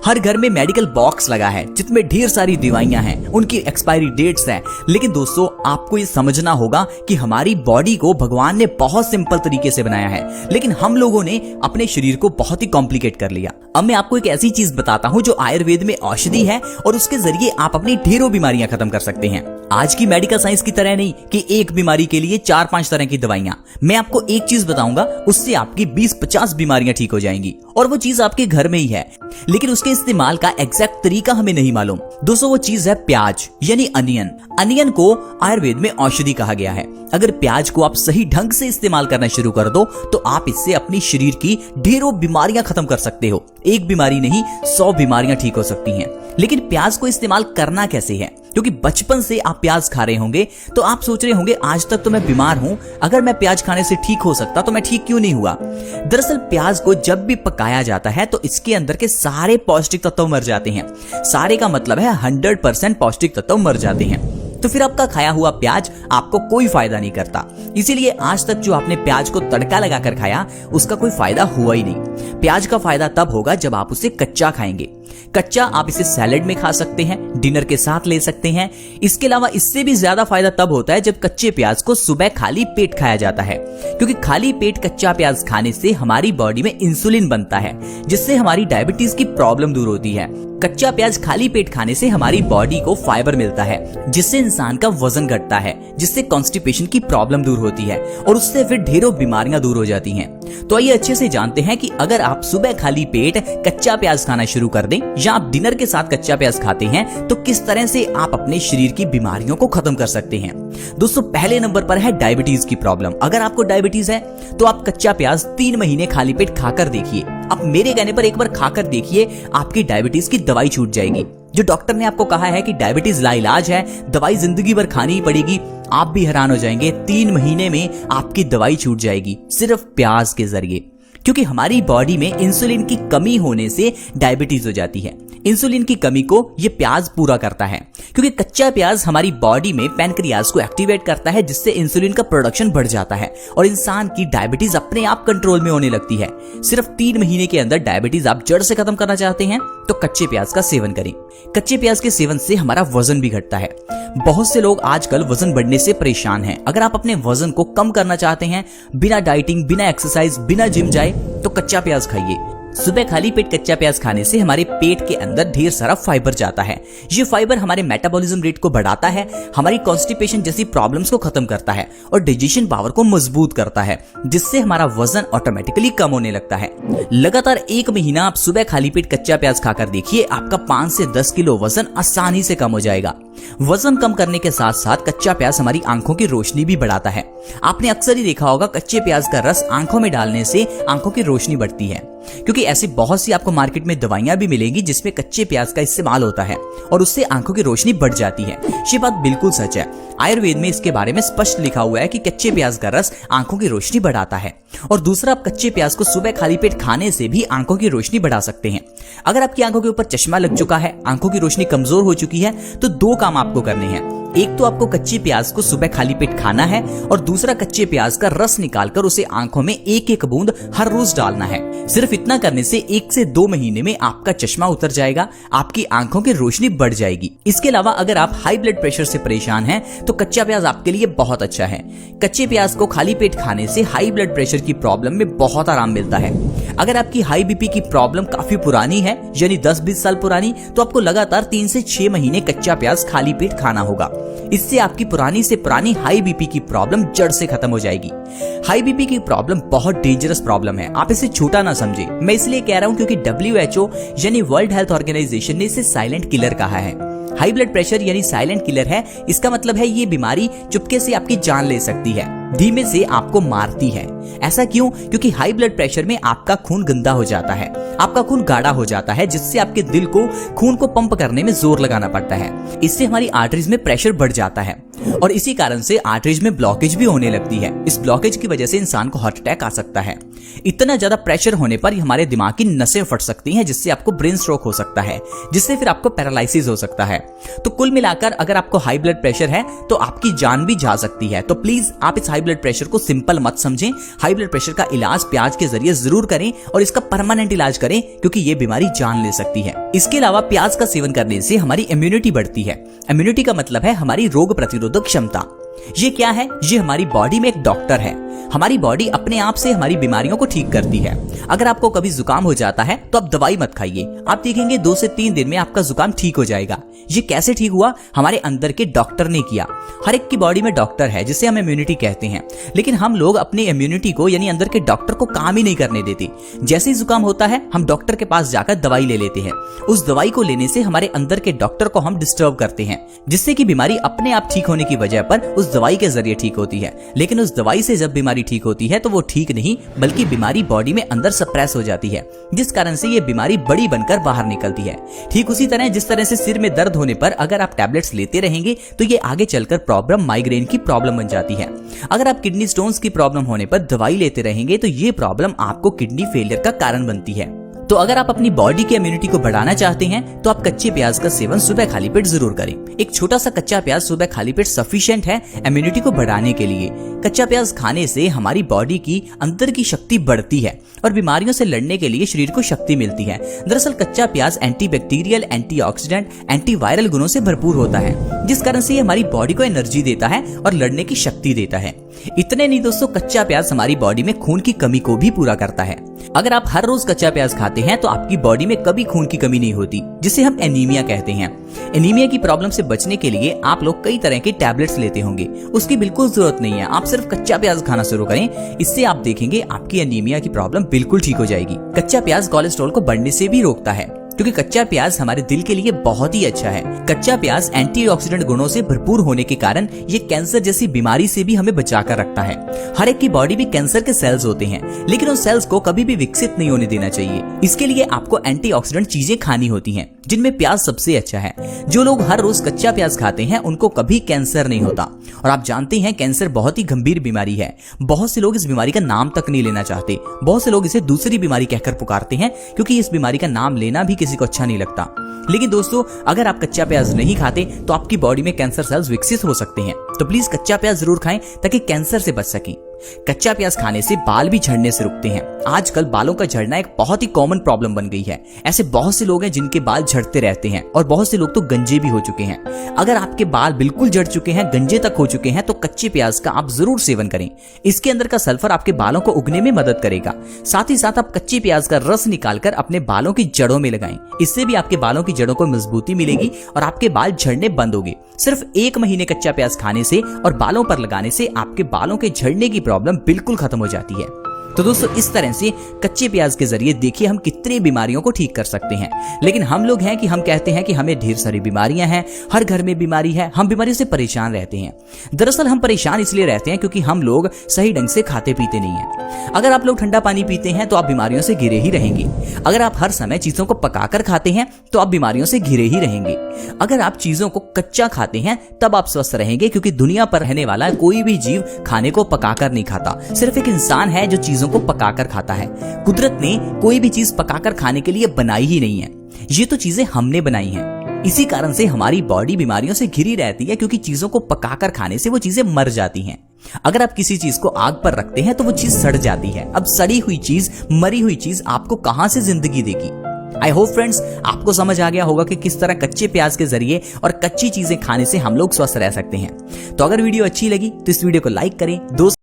हर घर में medical box लगा है जिसमें ढेर सारी दवाइयां हैं, उनकी एक्सपायरी डेट्स हैं। लेकिन दोस्तों आपको ये समझना होगा कि हमारी बॉडी को भगवान ने बहुत सिंपल तरीके से बनाया है, लेकिन हम लोगों ने अपने शरीर को बहुत ही कॉम्प्लिकेट कर लिया। अब मैं आपको एक ऐसी चीज बताता हूँ जो आयुर्वेद में औषधि है और उसके जरिए आप अपनी ढेरों बीमारियां खत्म कर सकते हैं। आज की मेडिकल साइंस की तरह नहीं कि एक बीमारी के लिए 4-5 तरह की दवाइयां। मैं आपको एक चीज बताऊंगा, उससे आपकी 20-50 बीमारियां ठीक हो जाएंगी और वो चीज आपके घर में ही है, लेकिन उसके इस्तेमाल का एग्जैक्ट तरीका हमें नहीं मालूम। दोस्तों वो चीज है प्याज यानी अनियन। अनियन को आयुर्वेद में औषधि कहा गया है। अगर प्याज को आप सही ढंग से इस्तेमाल करना शुरू कर दो तो आप इससे अपनी शरीर की ढेरों बीमारियां खत्म कर सकते हो। एक बीमारी नहीं 100 बीमारियां ठीक हो सकती हैं। लेकिन प्याज को इस्तेमाल करना कैसे है? क्योंकि बचपन से आप प्याज खा रहे होंगे तो आप सोच रहे होंगे आज तक तो मैं बीमार हूं, अगर मैं प्याज खाने से ठीक हो सकता तो मैं ठीक क्यों नहीं हुआ। दरअसल प्याज को जब भी पकाया जाता है तो इसके अंदर के सारे पौष्टिक तत्व मर जाते हैं। सारे का मतलब है 100% पौष्टिक तत्व मर जाते हैं। तो फिर आपका खाया हुआ प्याज आपको कोई फायदा नहीं करता। इसीलिए आज तक जो आपने प्याज को तड़का लगाकर खाया उसका कोई फायदा हुआ ही नहीं। प्याज का फायदा तब होगा जब आप उसे कच्चा खाएंगे। कच्चा आप इसे सैलेड में खा सकते हैं, डिनर के साथ ले सकते हैं। इसके अलावा इससे भी ज्यादा फायदा तब होता है जब कच्चे प्याज को सुबह खाली पेट खाया जाता है, क्योंकि खाली पेट कच्चा प्याज खाने से हमारी बॉडी में इंसुलिन बनता है जिससे हमारी डायबिटीज की प्रॉब्लम दूर होती है। कच्चा प्याज खाली पेट खाने से हमारी बॉडी को फाइबर मिलता है जिससे इंसान का वजन घटता है, जिससे कॉन्स्टिपेशन की प्रॉब्लम दूर होती है और उससे फिर ढेरों बीमारियां दूर हो जाती हैं। तो आइए अच्छे से जानते हैं कि अगर आप सुबह खाली पेट कच्चा प्याज खाना शुरू कर दें या आप डिनर के साथ कच्चा प्याज खाते हैं तो किस तरह से आप अपने शरीर की बीमारियों को खत्म कर सकते हैं। दोस्तों पहले नंबर पर है डायबिटीज की प्रॉब्लम। अगर आपको डायबिटीज है तो आप कच्चा प्याज 3 महीने खाली पेट खाकर देखिए। आप मेरे कहने पर एक बार खाकर देखिए, आपकी डायबिटीज की दवाई छूट जाएगी। जो डॉक्टर ने आपको कहा है कि डायबिटीज लाइलाज है, दवाई जिंदगी भर खानी ही पड़ेगी, आप भी हैरान हो जाएंगे। 3 महीने में आपकी दवाई छूट जाएगी सिर्फ प्याज के जरिए। क्योंकि हमारी बॉडी में इंसुलिन की कमी होने से डायबिटीज हो जाती है। इंसुलिन की कमी को ये प्याज पूरा करता है, क्योंकि कच्चा प्याज हमारी बॉडी में पैनक्रियाज को एक्टिवेट करता है जिससे इंसुलिन का प्रोडक्शन बढ़ जाता है और इंसान की डायबिटीज अपने आप कंट्रोल में होने लगती है। सिर्फ 3 महीने के अंदर डायबिटीज आप जड़ से खत्म करना चाहते हैं तो कच्चे प्याज का सेवन करें। कच्चे प्याज के सेवन से हमारा वजन भी घटता है। बहुत से लोग आजकल वजन बढ़ने से परेशान हैं। अगर आप अपने वजन को कम करना चाहते हैं बिना डाइटिंग, बिना एक्सरसाइज, बिना जिम जाए तो कच्चा प्याज खाइए। सुबह खाली पेट कच्चा प्याज खाने से हमारे पेट के अंदर ढेर सारा फाइबर जाता है। ये फाइबर हमारे मेटाबॉलिज्म रेट को बढ़ाता है, हमारी कॉन्स्टिपेशन जैसी प्रॉब्लम्स को खत्म करता है और डाइजेशन पावर को मजबूत करता है, जिससे हमारा वजन ऑटोमेटिकली कम होने लगता है। लगातार 1 महीना आप सुबह खाली पेट कच्चा प्याज खाकर देखिए, आपका 5 से 10 किलो वजन आसानी से कम हो जाएगा। वजन कम करने के साथ साथ कच्चा प्याज हमारी आंखों की रोशनी भी बढ़ाता है। आपने अक्सर ही देखा होगा कच्चे प्याज का रस आंखों में डालने से आंखों की रोशनी बढ़ती है, क्योंकि ऐसी बहुत सी आपको मार्केट में दवाइयां भी मिलेंगी जिसमें कच्चे प्याज का इस्तेमाल होता है और उससे आंखों की रोशनी बढ़ जाती है। ये बात बिल्कुल सच है। आयुर्वेद में इसके बारे में स्पष्ट लिखा हुआ है कि कच्चे प्याज का रस आंखों की रोशनी बढ़ाता है। और दूसरा, आप कच्चे प्याज को सुबह खाली पेट खाने से भी आंखों की रोशनी बढ़ा सकते हैं। अगर आपकी आंखों के ऊपर चश्मा लग चुका है, आंखों की रोशनी कमजोर हो चुकी है, तो 2 काम आपको करने हैं। एक तो आपको कच्चे प्याज को सुबह खाली पेट खाना है और दूसरा कच्चे प्याज का रस निकालकर उसे आंखों में 1-1 बूंद हर रोज डालना है। सिर्फ इतना करने से 1 से 2 महीने में आपका चश्मा उतर जाएगा, आपकी आंखों की रोशनी बढ़ जाएगी। इसके अलावा अगर आप हाई ब्लड प्रेशर से परेशान हैं तो कच्चा प्याज आपके लिए बहुत अच्छा है। कच्चे प्याज को खाली पेट खाने से हाई ब्लड प्रेशर की प्रॉब्लम में बहुत आराम मिलता है। अगर आपकी हाई बीपी की प्रॉब्लम काफी पुरानी है, यानी 10-20 साल पुरानी, तो आपको लगातार 3 से 6 महीने कच्चा प्याज खाली पेट खाना होगा। इससे आपकी पुरानी से पुरानी हाई बीपी की प्रॉब्लम जड़ से खत्म हो जाएगी। हाई बीपी की प्रॉब्लम बहुत डेंजरस प्रॉब्लम है, आप इसे छोटा ना समझे। मैं इसलिए कह रहा हूं क्योंकि WHO यानी वर्ल्ड हेल्थ ऑर्गेनाइजेशन ने इसे साइलेंट किलर कहा है। हाई ब्लड प्रेशर यानी साइलेंट किलर है। इसका मतलब है ये बीमारी चुपके से आपकी जान ले सकती है, धीमे से आपको मारती है। ऐसा क्यों? क्योंकि हाई ब्लड प्रेशर में आपका खून गंदा हो जाता है, आपका खून गाढ़ा हो जाता है, जिससे आपके दिल को खून को पंप करने में जोर लगाना पड़ता है। इससे हमारी आर्टरीज में प्रेशर बढ़ जाता है और इसी कारण से आर्टरीज में ब्लॉकेज भी होने लगती है। इस ब्लॉकेज की वजह से इंसान को हार्ट अटैक आ सकता है। इतना ज्यादा प्रेशर होने पर हमारे दिमाग की नसें फट सकती हैं, जिससे आपको ब्रेन स्ट्रोक हो सकता है, जिससे फिर आपको पैरालिसिस हो सकता है। तो कुल मिलाकर अगर आपको हाई ब्लड प्रेशर है तो आपकी जान भी जा सकती है। तो प्लीज आप इस हाई ब्लड प्रेशर को सिंपल मत समझें। हाई ब्लड प्रेशर का इलाज प्याज के जरिए जरूर करें और इसका परमानेंट इलाज करें, क्योंकि ये बीमारी जान ले सकती है। इसके अलावा प्याज का सेवन करने से हमारी इम्यूनिटी बढ़ती है। इम्यूनिटी का मतलब है हमारी रोग प्रतिरोधक क्षमता। ये क्या है? ये हमारी बॉडी में एक डॉक्टर है। हमारी बॉडी अपने आप से हमारी बीमारियों को ठीक करती है। अगर आपको कभी जुकाम हो जाता है तो आप दवाई मत खाइए, आप देखेंगे 2 से 3 दिन में आपका जुकाम ठीक हो जाएगा। ये कैसे ठीक हुआ? हमारे अंदर के डॉक्टर ने किया। हर एक की बॉडी में डॉक्टर है जिसे हम इम्यूनिटी कहते हैं, लेकिन हम लोग अपनी इम्यूनिटी को यानी अंदर के डॉक्टर को काम ही नहीं करने देते। जैसे ही जुकाम होता है हम डॉक्टर के पास जाकर दवाई ले लेते हैं। उस दवाई को लेने से हमारे अंदर के डॉक्टर को हम डिस्टर्ब करते हैं, जिससे कि बीमारी अपने आप ठीक होने की वजह पर उस दवाई के जरिए ठीक होती है। लेकिन उस दवाई से जब बीमारी ठीक होती है तो वो ठीक नहीं, बल्कि बीमारी बॉडी में अंदर सप्रेस हो जाती है, जिस कारण से ये बीमारी बड़ी बनकर बाहर निकलती है। ठीक उसी तरह जिस तरह से सिर में दर्द होने पर अगर आप टैबलेट्स लेते रहेंगे तो ये आगे चलकर प्रॉब्लम माइग्रेन की प्रॉब्लम बन जाती है। अगर आप किडनी स्टोन्स की प्रॉब्लम होने पर दवाई लेते रहेंगे तो ये प्रॉब्लम आपको किडनी फेलियर का कारण बनती है। तो अगर आप अपनी बॉडी की इम्यूनिटी को बढ़ाना चाहते हैं तो आप कच्चे प्याज का सेवन सुबह खाली पेट जरूर करें। एक छोटा सा कच्चा प्याज सुबह खाली पेट सफिशिएंट है इम्यूनिटी को बढ़ाने के लिए। कच्चा प्याज खाने से हमारी बॉडी की अंदर की शक्ति बढ़ती है और बीमारियों से लड़ने के लिए शरीर को शक्ति मिलती है। दरअसल कच्चा प्याज एंटीबैक्टीरियल, एंटीऑक्सीडेंट, एंटीवायरल गुणों से भरपूर होता है, जिस कारण से ये हमारी बॉडी को एनर्जी देता है और लड़ने की शक्ति देता है। इतने नहीं दोस्तों, कच्चा प्याज हमारी बॉडी में खून की कमी को भी पूरा करता है। अगर आप हर रोज कच्चा प्याज खाते हैं तो आपकी बॉडी में कभी खून की कमी नहीं होती, जिसे हम एनीमिया कहते हैं। एनीमिया की प्रॉब्लम से बचने के लिए आप लोग कई तरह के टैबलेट्स लेते होंगे, उसकी बिल्कुल जरूरत नहीं है। आप सिर्फ कच्चा प्याज खाना शुरू करें, इससे आप देखेंगे आपकी एनीमिया की प्रॉब्लम बिल्कुल ठीक हो जाएगी। कच्चा प्याज कोलेस्ट्रॉल को बढ़ने से भी रोकता है, क्योंकि कच्चा प्याज हमारे दिल के लिए बहुत ही अच्छा है। कच्चा प्याज एंटीऑक्सीडेंट गुणों से भरपूर होने के कारण ये कैंसर जैसी बीमारी से भी हमें बचाकर रखता है। हर एक की बॉडी में कैंसर के सेल्स होते हैं, लेकिन उन सेल्स को कभी भी विकसित नहीं होने देना चाहिए। इसके लिए आपको एंटीऑक्सीडेंट चीजें खानी होती हैं, जिनमें प्याज सबसे अच्छा है। जो लोग हर रोज कच्चा प्याज खाते हैं उनको कभी कैंसर नहीं होता। और आप जानते हैं कैंसर बहुत ही गंभीर बीमारी है। बहुत से लोग इस बीमारी का नाम तक नहीं लेना चाहते। बहुत से लोग इसे दूसरी बीमारी कहकर पुकारते हैं, क्योंकि इस बीमारी का नाम लेना भी किसी को अच्छा नहीं लगता। लेकिन दोस्तों, अगर आप कच्चा प्याज नहीं खाते तो आपकी बॉडी में कैंसर सेल्स विकसित हो सकते हैं। तो प्लीज कच्चा प्याज जरूर खाएं ताकि कैंसर से बच सकें। कच्चा प्याज खाने से बाल भी झड़ने से रुकते हैं। आजकल बालों का झड़ना एक बहुत ही कॉमन प्रॉब्लम बन गई है। ऐसे बहुत से लोग हैं जिनके बाल झड़ते रहते हैं और बहुत से लोग तो गंजे भी हो चुके हैं। अगर आपके बाल बिल्कुल झड़ चुके हैं, गंजे तक हो चुके हैं, तो कच्चे प्याज का आप जरूर सेवन करें। इसके अंदर का सल्फर आपके बालों को उगने में मदद करेगा। साथ ही साथ आप कच्चे प्याज का रस निकालकर अपने बालों की जड़ों में लगाएं। इससे भी आपके बालों की जड़ों को मजबूती मिलेगी और आपके बाल झड़ने बंद होंगे। सिर्फ 1 महीने कच्चा प्याज खाने से और बालों पर लगाने से आपके बालों के झड़ने की प्रॉब्लम बिल्कुल खत्म हो जाती है। तो दोस्तों, इस तरह से कच्चे प्याज के जरिए देखिए हम कितनी बीमारियों को ठीक कर सकते हैं। लेकिन हम लोग हैं कि हम कहते हैं कि हमें ढेर सारी बीमारियां हैं, हर घर में बीमारी है, हम बीमारियों से परेशान रहते हैं। दरअसल हम परेशान इसलिए रहते हैं क्योंकि हम लोग सही ढंग से खाते पीते नहीं हैं। अगर आप लोग ठंडा पानी पीते हैं तो आप बीमारियों से घिरे ही रहेंगे। अगर आप हर समय चीजों को पकाकर खाते हैं तो आप बीमारियों से घिरे ही रहेंगे। अगर आप चीजों को कच्चा खाते हैं तब आप स्वस्थ रहेंगे, क्योंकि दुनिया पर रहने वाला कोई भी जीव खाने को पकाकर नहीं खाता। सिर्फ एक इंसान है जो चीजों को पकाकर खाता है। कुदरत ने कोई भी चीज पकाकर खाने के लिए बनाई ही नहीं है, ये तो चीजें हमने बनाई हैं। इसी कारण से हमारी बॉडी बीमारियों से घिरी रहती है, क्योंकि चीजों को पकाकर खाने से वो चीजें मर जाती हैं। अगर आप किसी चीज को आग पर रखते हैं तो वो चीज सड़ जाती है। अब सड़ी हुई चीज, मरी हुई चीज आपको कहां से जिंदगी देगी। आई होप फ्रेंड्स, आपको समझ आ गया होगा कि किस तरह कच्चे प्याज के जरिए और कच्ची चीजें खाने से हम लोग स्वस्थ रह सकते हैं। तो अगर वीडियो अच्छी लगी तो इस वीडियो को लाइक करें, दोस्तों